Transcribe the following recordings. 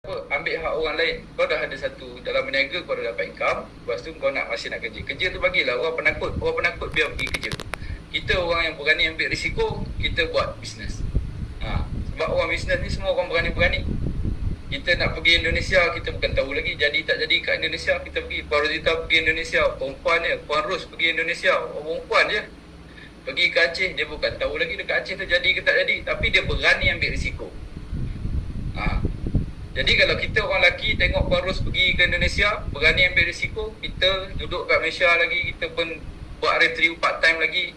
ambil hak orang lain. Kau dah ada satu dalam berniaga, kau dah dapat income, lepas tu kau masih nak kerja. Kerja tu bagilah orang penakut biar pergi kerja. Kita orang yang berani ambil risiko, kita buat bisnes. Sebab orang bisnes ni semua orang berani-berani. Kita nak pergi Indonesia, kita bukan tahu lagi jadi tak jadi kat Indonesia, kita pergi. Puan Rosita pergi Indonesia, perempuan dia. Puan Ros pergi Indonesia, perempuan je. Pergi ke Aceh, dia bukan tahu lagi dekat Aceh tu jadi ke tak jadi, tapi dia berani ambil risiko. Jadi kalau kita orang lelaki tengok Puan Ros pergi ke Indonesia, berani ambil risiko, kita duduk kat Malaysia lagi, kita pun buat review part time lagi,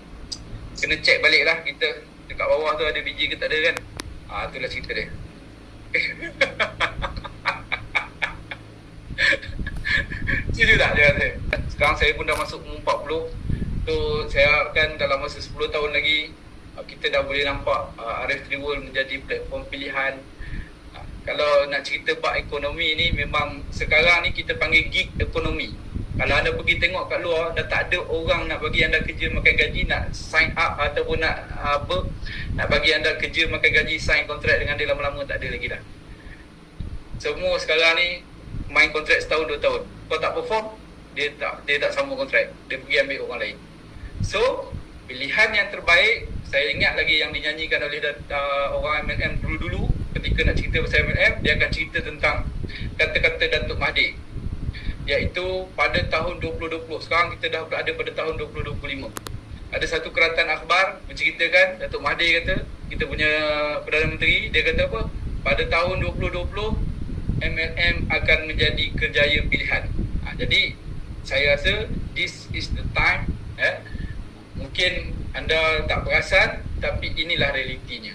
kena check balik lah kita dekat bawah tu ada biji ke tak ada kan. Itulah cerita dia. Setuju tak dia kata? Sekarang saya pun dah masuk umur 40. So saya harapkan dalam masa 10 tahun lagi kita dah boleh nampak RF3 World menjadi platform pilihan. Kalau nak cerita bab ekonomi ni, memang sekarang ni kita panggil gig ekonomi. Kalau anda pergi tengok kat luar, dah tak ada orang nak bagi anda kerja makan gaji, nak sign up ataupun nak bagi anda kerja makan gaji, sign kontrak dengan dia lama-lama, tak ada lagi dah. Semua sekarang ni main kontrak setahun 2 tahun. Kau tak perform, dia tak sambung kontrak, dia pergi ambil orang lain. So pilihan yang terbaik, saya ingat lagi yang dinyanyikan oleh orang MLM dulu-dulu, ketika nak cerita pasal MLM, dia akan cerita tentang kata-kata Datuk Mahathir, iaitu pada tahun 2020. Sekarang kita dah berada pada tahun 2025. Ada satu keratan akhbar menceritakan, Datuk Mahathir kata, kita punya Perdana Menteri, dia kata apa? Pada tahun 2020 MLM akan menjadi kerjaya pilihan. Jadi saya rasa this is the time. Mungkin anda tak perasan, tapi inilah realitinya.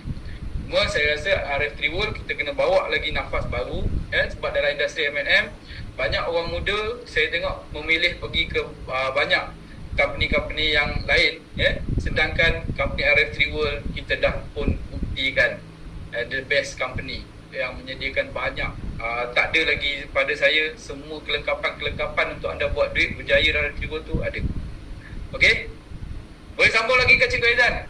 Cuma saya rasa RF3 World kita kena bawa lagi nafas baru, sebab dalam industri MLM banyak orang muda saya tengok memilih pergi ke banyak company-company yang lain, sedangkan company RF3 World kita dah pun buktikan the best company yang menyediakan banyak. Tak ada lagi pada saya semua kelengkapan untuk anda buat duit berjaya dalam RF3 World tu ada. Okey? Boleh sambung lagi ke Cikgu Aizan?